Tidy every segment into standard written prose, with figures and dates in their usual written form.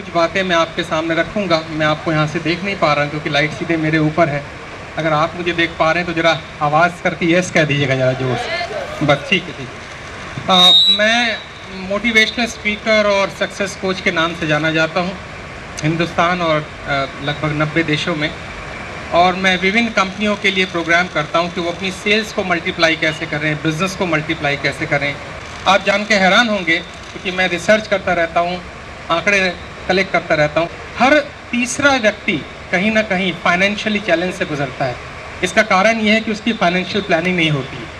कुछ बातें मैं आपके सामने रखूंगा। मैं आपको यहाँ से देख नहीं पा रहा हूँ क्योंकि लाइट सीधे मेरे ऊपर है। अगर आप मुझे देख पा रहे हैं तो ज़रा आवाज़ करके यस कह दीजिएगा ज़रा जोर से, बस ठीक है, ठीक है। मैं मोटिवेशनल स्पीकर और सक्सेस कोच के नाम से जाना जाता हूँ हिंदुस्तान और लगभग 90 देशों में, और मैं विभिन्न कंपनियों के लिए प्रोग्राम करता हूँ कि वो अपनी सेल्स को मल्टीप्लाई कैसे करें, बिज़नेस को मल्टीप्लाई कैसे करें। आप जान के हैरान होंगे क्योंकि मैं रिसर्च करता रहता हूँ, आंकड़े कलेक्ट करता रहता हूँ, हर तीसरा व्यक्ति कहीं ना कहीं फाइनेंशियली चैलेंज से गुजरता है। इसका कारण ये है कि उसकी फाइनेंशियल प्लानिंग नहीं होती है।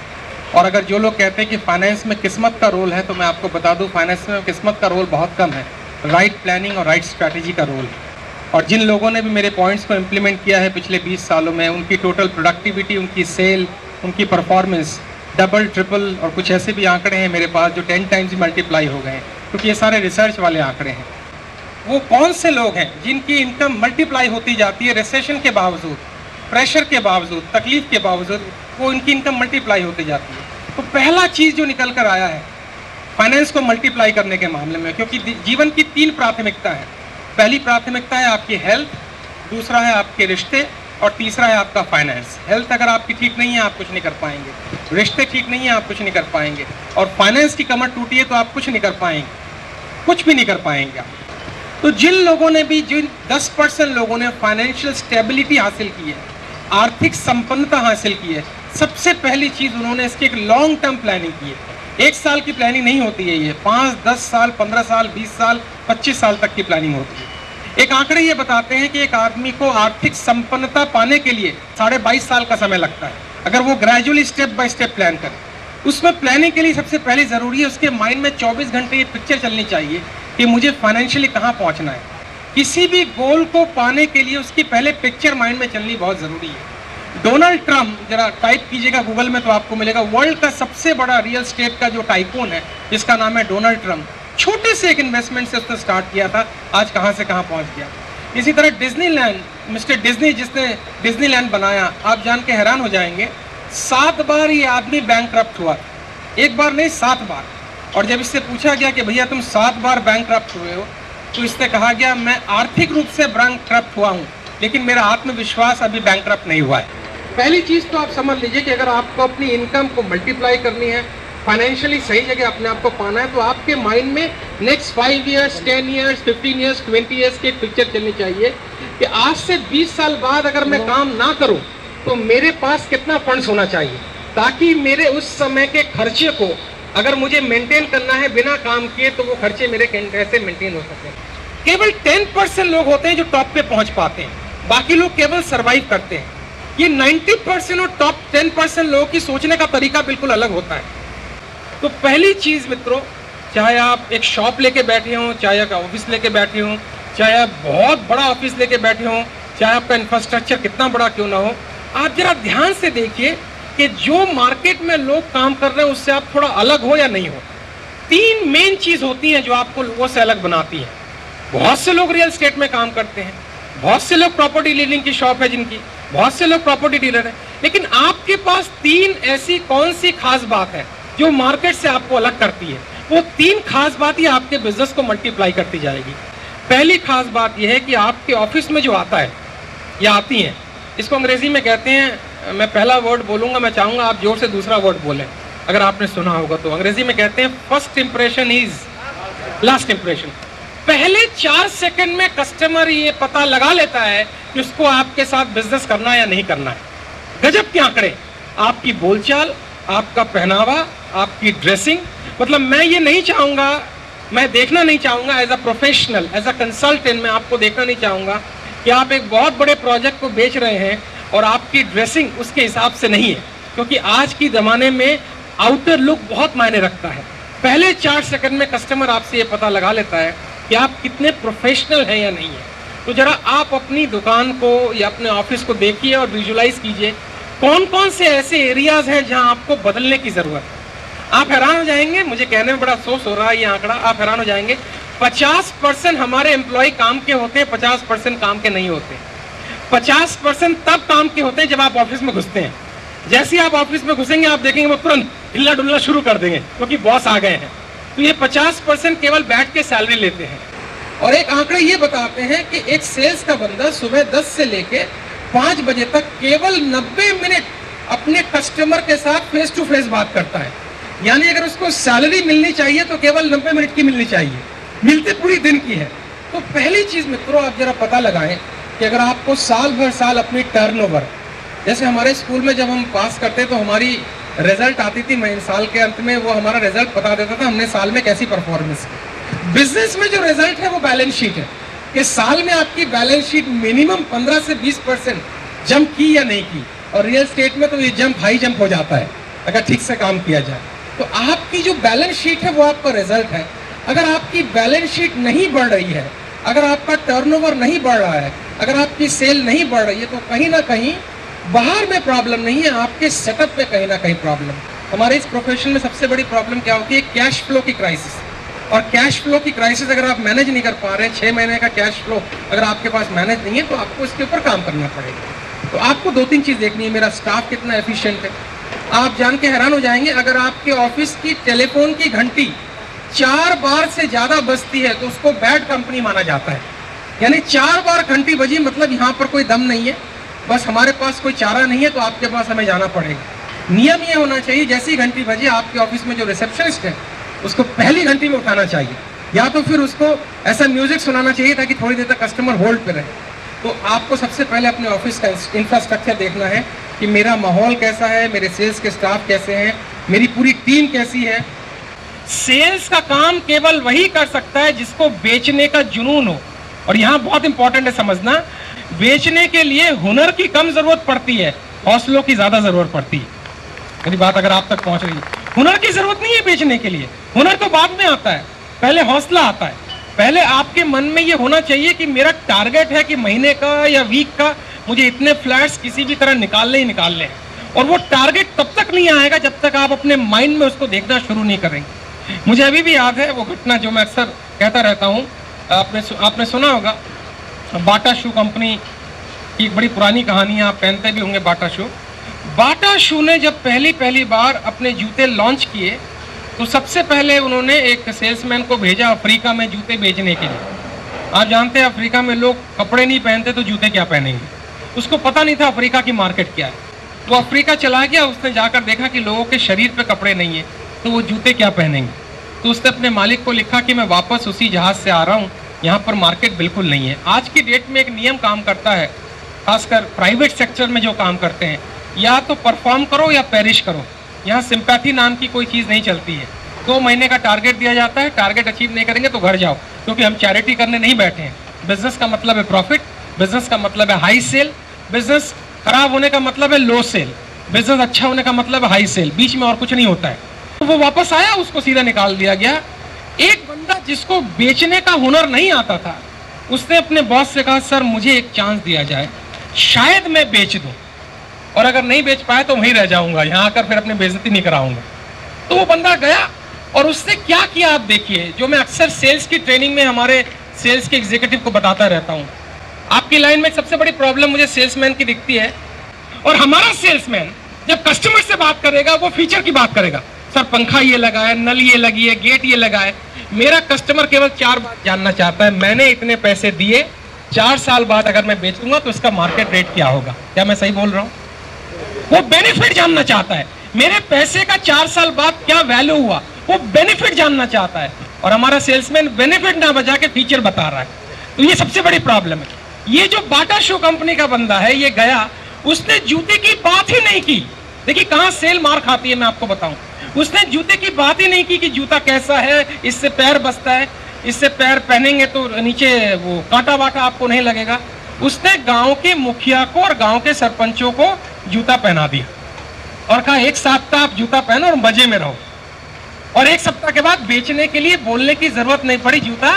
और अगर जो लोग कहते हैं कि फाइनेंस में किस्मत का रोल है, तो मैं आपको बता दूं फाइनेंस में किस्मत का रोल बहुत कम है, राइट प्लानिंग और राइट स्ट्रैटेजी का रोल है। और जिन लोगों ने भी मेरे पॉइंट्स को इम्प्लीमेंट किया है पिछले 20 सालों में, उनकी टोटल प्रोडक्टिविटी, उनकी सेल, उनकी परफॉर्मेंस डबल ट्रिपल और कुछ ऐसे भी आंकड़े हैं मेरे पास जो 10 टाइम्स मल्टीप्लाई हो गए हैं, क्योंकि ये सारे रिसर्च वाले आंकड़े हैं। वो कौन से लोग हैं जिनकी इनकम मल्टीप्लाई होती जाती है रिसेशन के बावजूद, प्रेशर के बावजूद, तकलीफ के बावजूद, वो इनकी इनकम मल्टीप्लाई होती जाती है। तो पहला चीज़ जो निकल कर आया है फाइनेंस को मल्टीप्लाई करने के मामले में, क्योंकि जीवन की 3 प्राथमिकता है। पहली प्राथमिकता है आपकी हेल्थ, दूसरा है आपके रिश्ते और तीसरा है आपका फाइनेंस। हेल्थ अगर आपकी ठीक नहीं है आप कुछ नहीं कर पाएंगे, रिश्ते ठीक नहीं है आप कुछ नहीं कर पाएंगे, और फाइनेंस की कमर टूटी है तो आप कुछ नहीं कर पाएंगे, कुछ भी नहीं कर पाएंगे आप। तो जिन लोगों ने भी, जिन 10% लोगों ने फाइनेंशियल स्टेबिलिटी हासिल की है, आर्थिक संपन्नता हासिल की है, सबसे पहली चीज़ उन्होंने इसकी एक लॉन्ग टर्म प्लानिंग की है। 1 साल की प्लानिंग नहीं होती है ये, 5, 10 साल, 15 साल, 20 साल, 25 साल तक की प्लानिंग होती है। एक आंकड़े ये बताते हैं कि एक आदमी को आर्थिक संपन्नता पाने के लिए 22.5 साल का समय लगता है, अगर वो gradually step by step plan करे। उसमें प्लानिंग के लिए सबसे पहले ज़रूरी है उसके माइंड में 24 घंटे ये पिक्चर चलनी चाहिए कि मुझे फाइनेंशियली कहाँ पहुँचना है। किसी भी गोल को पाने के लिए उसकी पहले पिक्चर माइंड में चलनी बहुत ज़रूरी है। डोनाल्ड ट्रम्प, जरा टाइप कीजिएगा गूगल में तो आपको मिलेगा, वर्ल्ड का सबसे बड़ा रियल स्टेट का जो टाइकून है जिसका नाम है डोनाल्ड ट्रम्प, छोटे से एक इन्वेस्टमेंट से उसने स्टार्ट किया था, आज कहाँ से कहाँ पहुँच गया। इसी तरह डिज्नीलैंड, मिस्टर डिज्नी जिसने डिज्नीलैंड बनाया, आप जान के हैरान हो जाएंगे 7 बार ये आदमी बैंकक्रप्ट हुआ, 1 बार नहीं 7 बार। और जब इससे पूछा गया कि भैया तुम 7 बार बैंकक्रप्ट हुए हो, तो इससे कहा गया मैं आर्थिक रूप से बैंकक्रप्ट हुआ हूँ लेकिन मेरा आत्मविश्वास अभी बैंकक्रप्ट नहीं हुआ है। पहली चीज़ तो आप समझ लीजिए कि अगर आपको अपनी इनकम को मल्टीप्लाई करनी है, फाइनेंशियली सही जगह अपने आप को पाना है, तो आपके माइंड में next 5 years, 10 years, 15 years, 20 years की एक पिक्चर चलनी चाहिए कि आज से 20 साल बाद अगर मैं काम ना करूं तो मेरे पास कितना फंड्स होना चाहिए, ताकि मेरे उस समय के खर्चे को अगर मुझे मेंटेन करना है बिना काम किए तो वो खर्चे मेरे कैसे मेंटेन हो सके। केवल 10% लोग होते हैं जो टॉप पे पहुंच पाते हैं, बाकी लोग केवल सर्वाइव करते हैं। ये 90% और टॉप 10% लोगों की सोचने का तरीका बिल्कुल अलग होता है। तो पहली चीज़ मित्रों, चाहे आप एक शॉप लेके बैठे हों, चाहे आप ऑफिस लेके बैठे हों, चाहे आप बहुत बड़ा ऑफिस लेके बैठे हों, चाहे आपका इंफ्रास्ट्रक्चर कितना बड़ा क्यों ना हो, आप जरा ध्यान से देखिए कि जो मार्केट में लोग काम कर रहे हैं उससे आप थोड़ा अलग हो या नहीं हो। 3 मेन चीज़ होती हैं जो आपको लोगों से अलग बनाती हैं। बहुत से लोग रियल एस्टेट में काम करते हैं, बहुत से लोग प्रॉपर्टी डीलिंग की शॉप है जिनकी, बहुत से लोग प्रॉपर्टी डीलर हैं, लेकिन आपके पास 3 ऐसी कौन सी खास बात है जो मार्केट से आपको अलग करती है। वो 3 खास बात ही आपके बिजनेस को मल्टीप्लाई करती जाएगी। पहली खास बात यह है कि आपके ऑफिस में जो आता है या आती हैं, इसको अंग्रेजी में कहते हैं, मैं पहला वर्ड बोलूंगा, मैं चाहूंगा आप जोर से दूसरा वर्ड बोलें अगर आपने सुना होगा तो। अंग्रेजी में कहते हैं first impression is last impression. पहले 4 सेकंड में कस्टमर ये पता लगा लेता है कि उसको आपके साथ बिजनेस करना है या नहीं करना है। गजब के आंकड़े, आपकी बोलचाल, आपका पहनावा, आपकी ड्रेसिंग, मतलब मैं ये नहीं चाहूँगा, मैं देखना नहीं चाहूँगा as a professional, as a consultant, मैं आपको देखना नहीं चाहूँगा कि आप एक बहुत बड़े प्रोजेक्ट को बेच रहे हैं और आपकी ड्रेसिंग उसके हिसाब से नहीं है, क्योंकि आज की ज़माने में आउटर लुक बहुत मायने रखता है। पहले 4 सेकंड में कस्टमर आपसे ये पता लगा लेता है कि आप कितने प्रोफेशनल हैं या नहीं है। तो ज़रा आप अपनी दुकान को या अपने ऑफिस को देखिए और विजुलाइज कीजिए कौन कौन से ऐसे एरियाज हैं जहां आपको बदलने की ज़रूरत है। आप हैरान हो जाएंगे, मुझे कहने में बड़ा अफसोस हो रहा है ये आंकड़ा, आप हैरान हो जाएंगे, 50% हमारे एम्प्लॉय काम के होते हैं, 50% काम के नहीं होते। 50% तब काम के होते हैं जब आप ऑफिस में घुसते हैं। जैसे ही आप ऑफिस में घुसेंगे आप देखेंगे वो तुरंत हिलना डुलना शुरू कर देंगे क्योंकि बॉस आ गए हैं। तो ये 50% केवल बैठ के सैलरी लेते हैं और एक आंकड़े ये बताते हैं कि एक सेल्स का बंदा सुबह 10 से लेके 5 बजे तक केवल 90 मिनट अपने कस्टमर के साथ फेस टू फेस बात करता है। यानी अगर उसको सैलरी मिलनी चाहिए तो केवल 90 मिनट की मिलनी चाहिए, मिलते पूरी दिन की है। तो पहली चीज मित्रों, आप जरा पता लगाएं कि अगर आपको साल भर साल अपनी टर्नओवर, जैसे हमारे स्कूल में जब हम पास करते तो हमारी रिजल्ट आती थी, मैं साल के अंत में वो हमारा रिजल्ट बता देता था हमने साल में कैसी परफॉर्मेंस की। बिजनेस में जो रिजल्ट है वो बैलेंस शीट है कि साल में आपकी बैलेंस शीट मिनिमम 15 से 20% जंप की या नहीं की, और रियल स्टेट में तो ये जंप हाई जंप हो जाता है अगर ठीक से काम किया जाए। तो आपकी जो बैलेंस शीट है वो आपका रिजल्ट है। अगर आपकी बैलेंस शीट नहीं बढ़ रही है, अगर आपका टर्नओवर नहीं बढ़ रहा है, अगर आपकी सेल नहीं बढ़ रही है, तो कहीं ना कहीं बाहर में प्रॉब्लम नहीं है, आपके सेटअप में कहीं ना कहीं प्रॉब्लम। हमारे इस प्रोफेशन में सबसे बड़ी प्रॉब्लम क्या होती है? कैश फ्लो की क्राइसिस। और कैश फ्लो की क्राइसिस अगर आप मैनेज नहीं कर पा रहे हैं, 6 महीने का कैश फ्लो अगर आपके पास मैनेज नहीं है, तो आपको इसके ऊपर काम करना पड़ेगा। तो आपको 2-3 चीज़ देखनी है, मेरा स्टाफ कितना एफिशिएंट है। आप जान के हैरान हो जाएंगे, अगर आपके ऑफिस की टेलीफोन की घंटी 4 बार से ज़्यादा बजती है तो उसको बैड कंपनी माना जाता है। यानी 4 बार घंटी बजी मतलब यहाँ पर कोई दम नहीं है, बस हमारे पास कोई चारा नहीं है, तो आपके पास हमें जाना पड़ेगा। नियम ये होना चाहिए, जैसी घंटी बजी आपके ऑफिस में जो रिसेप्शनिस्ट है उसको पहली घंटी में उठाना चाहिए, या तो फिर उसको ऐसा म्यूजिक सुनाना चाहिए ताकि थोड़ी देर तक कस्टमर होल्ड पे रहे। तो आपको सबसे पहले अपने ऑफिस का इंफ्रास्ट्रक्चर देखना है कि मेरा माहौल कैसा है, मेरे सेल्स के स्टाफ कैसे हैं, मेरी पूरी टीम कैसी है। सेल्स का काम केवल वही कर सकता है जिसको बेचने का जुनून हो। और यहाँ बहुत इंपॉर्टेंट है समझना, बेचने के लिए हुनर की कम जरूरत पड़ती है, हौसलों की ज्यादा जरूरत पड़ती है। मेरी बात अगर आप तक पहुंच रही है, हुनर की जरूरत नहीं है बेचने के लिए, हुनर तो बाद में आता है, पहले हौसला आता है। पहले आपके मन में ये होना चाहिए कि मेरा टारगेट है कि महीने का या वीक का मुझे इतने फ्लैट्स किसी भी तरह निकालने ही निकालने हैं। और वो टारगेट तब तक नहीं आएगा जब तक आप अपने माइंड में उसको देखना शुरू नहीं करेंगे। मुझे अभी भी याद है वो घटना जो मैं अक्सर कहता रहता हूँ, आपने सुना होगा बाटा शू कंपनी की एक बड़ी पुरानी कहानी है, आप पहनते भी होंगे बाटा शू। बाटा शू ने जब पहली बार अपने जूते लॉन्च किए तो सबसे पहले उन्होंने एक सेल्समैन को भेजा अफ्रीका में जूते बेचने के लिए। आप जानते हैं अफ्रीका में लोग कपड़े नहीं पहनते तो जूते क्या पहनेंगे। उसको पता नहीं था अफ्रीका की मार्केट क्या है। वो अफ्रीका चला गया, उसने जाकर देखा कि लोगों के शरीर पे कपड़े नहीं है तो वो जूते क्या पहनेंगे। तो उसने अपने मालिक को लिखा कि मैं वापस उसी जहाज से आ रहा हूँ, यहाँ पर मार्केट बिल्कुल नहीं है। आज की डेट में एक नियम काम करता है, खासकर प्राइवेट सेक्टर में जो काम करते हैं, या तो परफॉर्म करो या पेरिश करो। यहाँ सिंपैथी नाम की कोई चीज़ नहीं चलती है। 2 महीने का टारगेट दिया जाता है, टारगेट अचीव नहीं करेंगे तो घर जाओ, क्योंकि हम चैरिटी करने नहीं बैठे हैं। बिजनेस का मतलब है प्रॉफिट, बिजनेस का मतलब है हाई सेल, बिजनेस खराब होने का मतलब है लो सेल, बिजनेस अच्छा होने का मतलब है हाई सेल, बीच में और कुछ नहीं होता है। तो वो वापस आया, उसको सीधा निकाल दिया गया। एक बंदा जिसको बेचने का हुनर नहीं आता था, उसने अपने बॉस से कहा सर मुझे एक चांस दिया जाए, शायद मैं बेच दूं, और अगर नहीं बेच पाया तो वहीं रह जाऊंगा, यहाँ आकर फिर अपनी बेइज्जती नहीं कराऊंगा। तो वो बंदा गया और उसने क्या किया आप देखिए, जो मैं अक्सर सेल्स की ट्रेनिंग में हमारे सेल्स के एग्जीक्यूटिव को बताता रहता हूँ। आपकी लाइन में सबसे बड़ी प्रॉब्लम मुझे सेल्समैन की दिखती है, और हमारा सेल्समैन जब कस्टमर से बात करेगा वो फीचर की बात करेगा, सर पंखा ये लगा है, नल ये लगी है, गेट ये लगा है। मेरा कस्टमर केवल 4 बात जानना चाहता है, मैंने इतने पैसे दिए, 4 साल बाद अगर मैं बेचूंगा तो इसका मार्केट रेट क्या होगा। क्या मैं सही बोल रहा हूँ? वो बेनिफिट जानना चाहता है, मेरे पैसे का 4 साल बाद क्या वैल्यू हुआ, वो बेनिफिट जानना चाहता है। और हमारा सेल्समैन बेनिफिट ना बजा के फीचर बता रहा है। तो ये सबसे बड़ी प्रॉब्लम है। ये जो बाटा शू कंपनी का बंदा है, ये गया, उसने जूते की बात ही नहीं की। देखिए कहां सेल मार खाती है, मैं आपको बताऊं। उसने जूते की बात ही नहीं की कि जूता कैसा है, इससे पैर बसता है, इससे पैर पहनेंगे तो नीचे वो कांटा वाटा आपको नहीं लगेगा। उसने गांव के मुखिया को और गांव के सरपंचों को जूता पहना दिया और कहा 1 सप्ताह आप जूता पहनो और मजे में रहो। और 1 सप्ताह के बाद बेचने के लिए बोलने की जरूरत नहीं पड़ी, जूता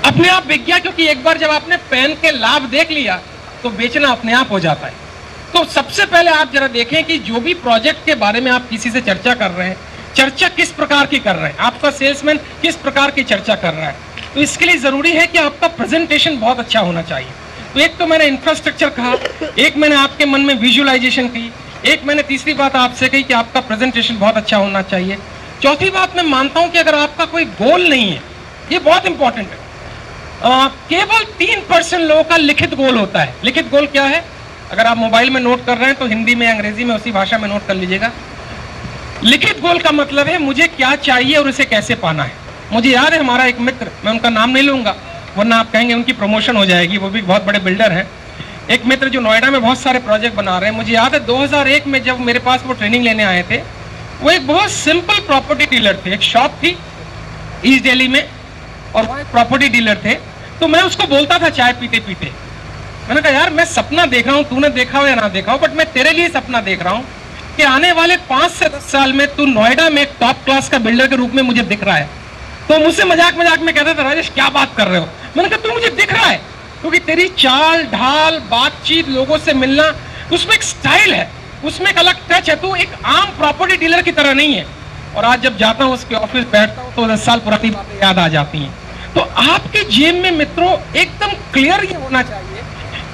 अपने आप बिक गया। क्योंकि एक बार जब आपने पहन के लाभ देख लिया तो बेचना अपने आप हो जाता है। तो सबसे पहले आप जरा देखें कि जो भी प्रोजेक्ट के बारे में आप किसी से चर्चा कर रहे हैं, चर्चा किस प्रकार की कर रहे हैं, आपका सेल्समैन किस प्रकार की चर्चा कर रहा है। तो इसके लिए जरूरी है कि आपका प्रेजेंटेशन बहुत अच्छा होना चाहिए। तो एक तो मैंने इंफ्रास्ट्रक्चर कहा, एक मैंने आपके मन में विजुअलाइजेशन की, एक मैंने तीसरी बात आपसे कही कि आपका प्रेजेंटेशन बहुत अच्छा होना चाहिए। चौथी बात मैं मानता हूं कि अगर आपका कोई गोल नहीं है, ये बहुत इंपॉर्टेंट है, केवल 3% लोगों का लिखित गोल होता है। लिखित गोल क्या है? अगर आप मोबाइल में नोट कर रहे हैं तो हिंदी में, अंग्रेजी में, उसी भाषा में नोट कर लीजिएगा। लिखित गोल का मतलब है मुझे क्या चाहिए और उसे कैसे पाना है। मुझे याद है हमारा एक मित्र, मैं उनका नाम नहीं लूंगा वरना आप कहेंगे उनकी प्रमोशन हो जाएगी, वो भी बहुत बड़े बिल्डर हैं। एक मित्र जो नोएडा में बहुत सारे प्रोजेक्ट बना रहे हैं, मुझे याद है 2001 में जब मेरे पास वो ट्रेनिंग लेने आए थे, वो एक बहुत सिंपल प्रॉपर्टी डीलर थे। एक शॉप थी ईस्ट दिल्ली में और वो एक प्रॉपर्टी डीलर थे। तो मैं उसको बोलता था चाय पीते पीते, मैंने कहा यार मैं सपना देख रहा हूँ, तूने देखा हो या ना देखा हो, बट मैं तेरे लिए सपना देख रहा हूँ कि आने वाले 5 से 10 साल में तू नोएडा में एक टॉप क्लास का बिल्डर के रूप में मुझे दिख रहा है। तो मुझसे मजाक मजाक में कहते थे राजेश क्या बात कर रहे हो। मैंने कहा तू मुझे दिख रहा है क्योंकि तेरी चाल ढाल, बातचीत, लोगों से मिलना, उसमें एक स्टाइल है, उसमें एक अलग टच है। तू एक आम प्रॉपर्टी डीलर की तरह नहीं है। और आज जब जाता हूँ उसके ऑफिस बैठता हूँ तो 10 साल पुरानी बातें याद आ जाती हैं। तो आपके जेब में मित्रों एकदम क्लियर ये होना चाहिए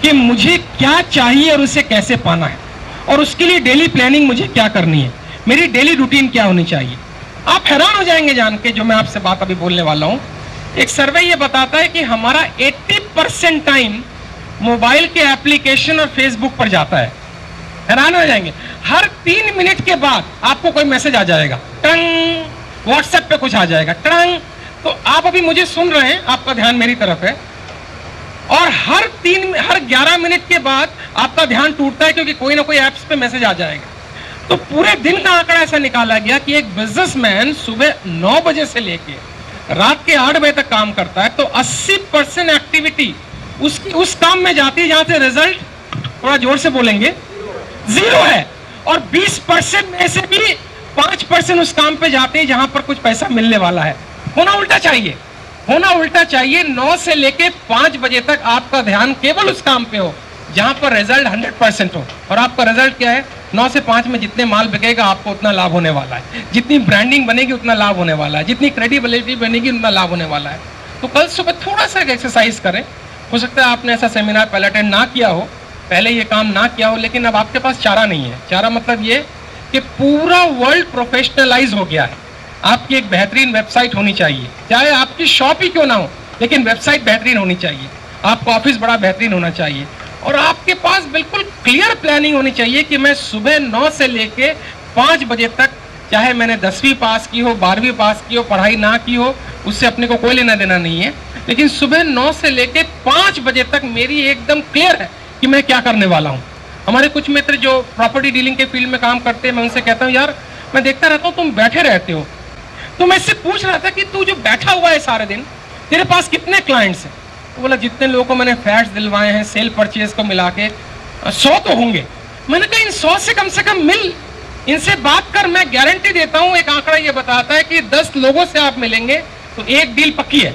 कि मुझे क्या चाहिए और उसे कैसे पाना है, और उसके लिए डेली प्लानिंग मुझे क्या करनी है, मेरी डेली रूटीन क्या होनी चाहिए। आप हैरान हो जाएंगे जान के जो मैं आपसे बात अभी बोलने वाला हूं। एक सर्वे ये बताता है कि हमारा 80% टाइम मोबाइल के एप्लीकेशन और फेसबुक पर जाता है। हैरान हो जाएंगे, हर 3 मिनट के बाद आपको कोई मैसेज आ जाएगा, टंग, व्हाट्सएप पे कुछ आ जाएगा, टंग। तो आप अभी मुझे सुन रहे हैं, आपका ध्यान मेरी तरफ है, और हर 11 मिनट के बाद आपका ध्यान टूटता है क्योंकि कोई ना कोई ऐप्स पे मैसेज आ जाएगा। तो पूरे दिन का आंकड़ा ऐसा निकाला गया कि एक बिजनेसमैन सुबह 9 बजे से लेके रात के 8 बजे तक काम करता है, तो 80% एक्टिविटी उसकी उस काम में जाती है जहां से रिजल्ट, थोड़ा जोर से बोलेंगे, 0 है। और 20% में से भी 5% उस काम पे जाते हैं जहां पर कुछ पैसा मिलने वाला है। होना उल्टा चाहिए, होना उल्टा चाहिए। 9 से लेके 5 बजे तक आपका ध्यान केवल उस काम पे हो जहां पर रिजल्ट 100% हो। और आपका रिजल्ट क्या है? 9 से 5 में जितने माल बिकेगा आपको उतना लाभ होने वाला है, जितनी ब्रांडिंग बनेगी उतना लाभ होने वाला है, जितनी क्रेडिबिलिटी बनेगी उतना लाभ होने वाला है। तो कल सुबह थोड़ा सा एक्सरसाइज करें। हो सकता है आपने ऐसा सेमिनार पहले अटेंड ना किया हो, पहले ये काम ना किया हो, लेकिन अब आपके पास चारा नहीं है। चारा मतलब ये कि पूरा वर्ल्ड प्रोफेशनलाइज हो गया है। आपकी एक बेहतरीन वेबसाइट होनी चाहिए, चाहे आपकी शॉप ही क्यों ना हो, लेकिन वेबसाइट बेहतरीन होनी चाहिए। आपका ऑफिस बड़ा बेहतरीन होना चाहिए और आपके पास बिल्कुल क्लियर प्लानिंग होनी चाहिए कि मैं सुबह 9 से लेके 5 बजे तक, चाहे मैंने 10वीं पास की हो, 12वीं पास की हो, पढ़ाई ना की हो, उससे अपने को कोई लेना देना नहीं है, लेकिन सुबह 9 से लेके 5 बजे तक मेरी एकदम क्लियर है कि मैं क्या करने वाला हूँ। हमारे कुछ मित्र जो प्रॉपर्टी डीलिंग के फील्ड में काम करते हैं, मैं उनसे कहता हूँ यार मैं देखता रहता हूँ तुम बैठे रहते हो, तो मैं इससे पूछ रहा था कि तू जो बैठा हुआ है सारे दिन, तेरे पास कितने क्लाइंट्स हैं? तो बोला जितने लोगों को मैंने फ्लैट्स दिलवाए हैं सेल परचेज को मिला के 100 तो होंगे। मैंने कहा इन 100 से कम मिल, इनसे बात कर, मैं गारंटी देता हूं। एक आंकड़ा ये बताता है कि 10 लोगों से आप मिलेंगे तो एक डील पक्की है।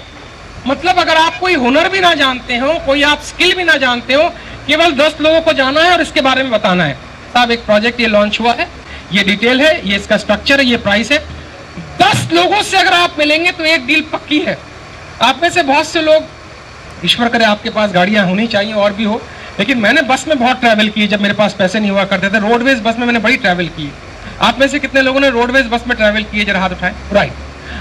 मतलब अगर आप कोई हुनर भी ना जानते हो, कोई आप स्किल भी ना जानते हो, केवल 10 लोगों को जाना है और इसके बारे में बताना है, साहब एक प्रोजेक्ट ये लॉन्च हुआ है, ये डिटेल है, ये इसका स्ट्रक्चर है, ये प्राइस है। 10 लोगों से अगर आप मिलेंगे तो एक डील पक्की है। आप में से बहुत से लोग, ईश्वर करे आपके पास गाड़ियां होनी चाहिए और भी हो, लेकिन मैंने बस में बहुत ट्रैवल की जब मेरे पास पैसे नहीं हुआ करते थे। रोडवेज बस में मैंने बड़ी ट्रैवल की। आप में से कितने लोगों ने रोडवेज बस में ट्रैवल की है? जरा हाथ उठाएं। राइट,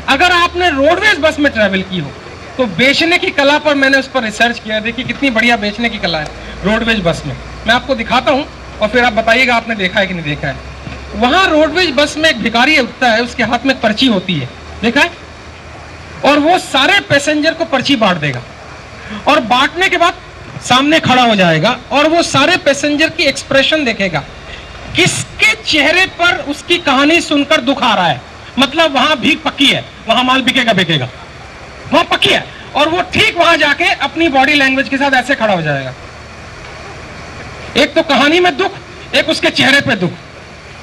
अगर आपने रोडवेज बस में ट्रैवल की हो तो बेचने की कला पर मैंने उस पर रिसर्च किया। देखिए कितनी बढ़िया बेचने की कला है रोडवेज बस में। मैं आपको दिखाता हूँ और फिर आप बताइएगा आपने देखा है कि नहीं देखा है। वहां रोडवेज बस में एक भिखारी उठता है, उसके हाथ में पर्ची होती है, देखा है, और वो सारे पैसेंजर को पर्ची बांट देगा और बांटने के बाद सामने खड़ा हो जाएगा और वो सारे पैसेंजर की एक्सप्रेशन देखेगा, किसके चेहरे पर उसकी कहानी सुनकर दुख आ रहा है। मतलब वहां भीख पक्की है, वहां माल बिकेगा, वहां पक्की है। और वो ठीक वहां जाके अपनी बॉडी लैंग्वेज के साथ ऐसे खड़ा हो जाएगा। एक तो कहानी में दुख, एक उसके चेहरे पे दुख,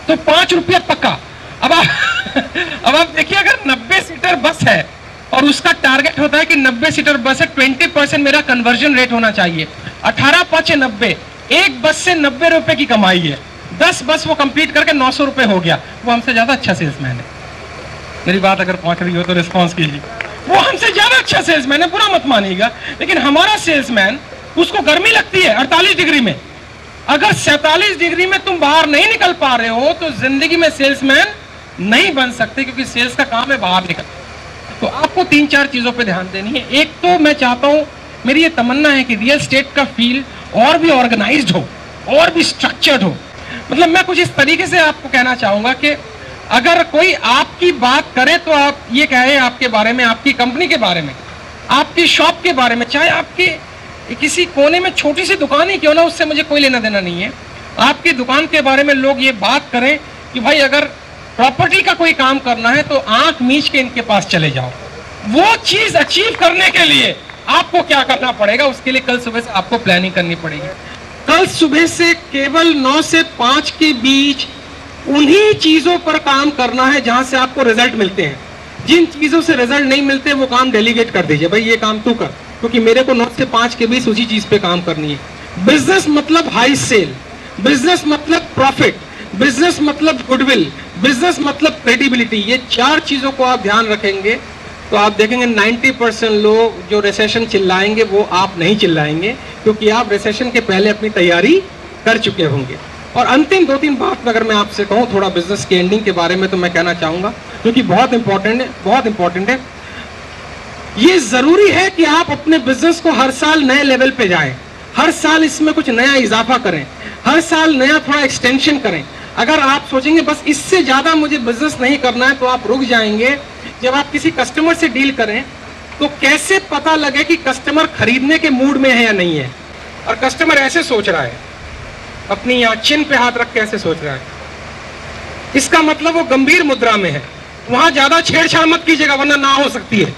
तो 5 रुपया पक्का। अब आप देखिए, अगर 90 सीटर बस है और उसका टारगेट होता है कि 90 सीटर बस है, 20% मेरा कन्वर्जन रेट होना चाहिए, 18 5 90, एक बस से 90 रुपए की कमाई है। 10 बस वो कंप्लीट करके 900 रुपए हो गया। वो हमसे ज्यादा अच्छा सेल्समैन है। मेरी बात अगर पहुंच रही हो तो रिस्पॉन्स कीजिए। वो हमसे ज्यादा अच्छा सेल्समैन है, बुरा मत मानिएगा, लेकिन हमारा सेल्समैन, उसको गर्मी लगती है 48 डिग्री में। अगर 47 डिग्री में तुम बाहर नहीं निकल पा रहे हो तो जिंदगी में सेल्समैन नहीं बन सकते, क्योंकि सेल्स का काम है बाहर निकल। तो आपको 3-4 चीजों पे ध्यान देनी है। एक तो मैं चाहता हूं, मेरी ये तमन्ना है कि रियल एस्टेट का फील्ड और भी ऑर्गेनाइज्ड हो और भी स्ट्रक्चर्ड हो। मतलब मैं कुछ इस तरीके से आपको कहना चाहूंगा कि अगर कोई आपकी बात करे तो आप ये कहें आपके बारे में, आपकी कंपनी के बारे में, आपकी शॉप के बारे में, चाहे आपकी किसी कोने में छोटी सी दुकान ही क्यों ना, उससे मुझे कोई लेना देना नहीं है। आपकी दुकान के बारे में लोग ये बात करें कि भाई अगर प्रॉपर्टी का कोई काम करना है तो आंख मीच के इनके पास चले जाओ। वो चीज अचीव करने के लिए आपको क्या करना पड़ेगा, उसके लिए कल सुबह से आपको प्लानिंग करनी पड़ेगी। कल सुबह से केवल 9 से 5 के बीच उन्हीं चीजों पर काम करना है जहां से आपको रिजल्ट मिलते हैं। जिन चीजों से रिजल्ट नहीं मिलते वो काम डेलीगेट कर दीजिए, भाई ये काम तू कर, क्योंकि मेरे को 9 से 5 के बीच उसी चीज पे काम करनी है। बिजनेस मतलब हाई सेल, बिजनेस मतलब प्रॉफिट, बिजनेस मतलब गुडविल, बिजनेस मतलब क्रेडिबिलिटी। ये 4 चीजों को आप ध्यान रखेंगे तो आप देखेंगे 90% लोग जो रिसेशन चिल्लाएंगे वो आप नहीं चिल्लाएंगे, क्योंकि आप रिसेशन के पहले अपनी तैयारी कर चुके होंगे। और अंतिम 2-3 बात अगर मैं आपसे कहूं थोड़ा बिजनेस के एंडिंग के बारे में, तो मैं कहना चाहूंगा क्योंकि बहुत इंपॉर्टेंट है। ये जरूरी है कि आप अपने बिजनेस को हर साल नए लेवल पे जाएं, हर साल इसमें कुछ नया इजाफा करें, हर साल नया थोड़ा एक्सटेंशन करें। अगर आप सोचेंगे बस इससे ज्यादा मुझे बिजनेस नहीं करना है तो आप रुक जाएंगे। जब आप किसी कस्टमर से डील करें तो कैसे पता लगे कि कस्टमर खरीदने के मूड में है या नहीं है। और कस्टमर ऐसे सोच रहा है, अपनी यहाँ चिन पे हाथ रख के ऐसे सोच रहा है, इसका मतलब वो गंभीर मुद्रा में है। वहां ज्यादा छेड़छाड़ मत कीजिएगा वरना ना हो सकती है,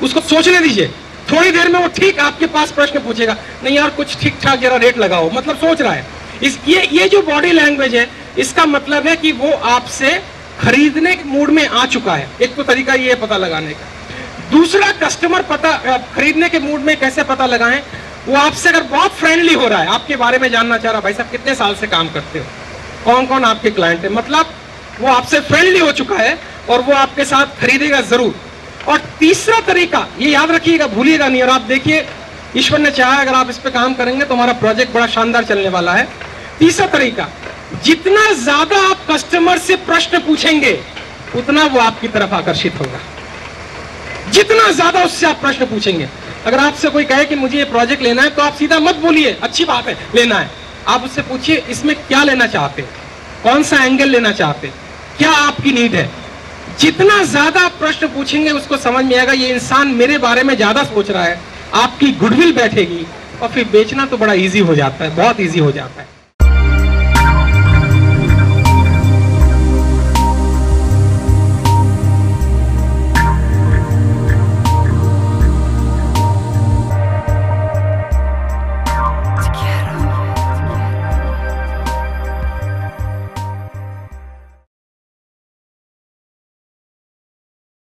उसको सोचने दीजिए। थोड़ी देर में वो ठीक आपके पास प्रश्न पूछेगा, नहीं यार कुछ ठीक ठाक जरा रेट लगाओ, मतलब सोच रहा है। ये जो बॉडी लैंग्वेज है इसका मतलब है कि वो आपसे खरीदने के मूड में आ चुका है। एक तो तरीका ये है पता लगाने का। दूसरा, कस्टमर खरीदने के मूड में कैसे पता लगाएं, वो आपसे अगर बहुत फ्रेंडली हो रहा है, आपके बारे में जानना चाह रहा है, भाई साहब कितने साल से काम करते हो, कौन कौन आपके क्लाइंट है, मतलब वो आपसे फ्रेंडली हो चुका है और वो आपके साथ खरीदेगा जरूर। और तीसरा तरीका ये याद रखिएगा, भूलिएगा नहीं, और आप देखिए ईश्वर ने चाहा अगर आप इस पे काम करेंगे तो हमारा प्रोजेक्ट बड़ा शानदार चलने वाला है। तीसरा तरीका, जितना ज्यादा आप कस्टमर से प्रश्न पूछेंगे उतना वो आपकी तरफ आकर्षित होगा। जितना ज्यादा उससे आप प्रश्न पूछेंगे, अगर आपसे कोई कहे कि मुझे ये प्रोजेक्ट लेना है तो आप सीधा मत बोलिए अच्छी बात है लेना है, आप उससे पूछिए इसमें क्या लेना चाहते, कौन सा एंगल लेना चाहते, क्या आपकी नीड है। जितना ज्यादा आप प्रश्न पूछेंगे उसको समझ में आएगा ये इंसान मेरे बारे में ज्यादा सोच रहा है, आपकी गुडविल बैठेगी और फिर बेचना तो बड़ा इजी हो जाता है, बहुत इजी हो जाता है।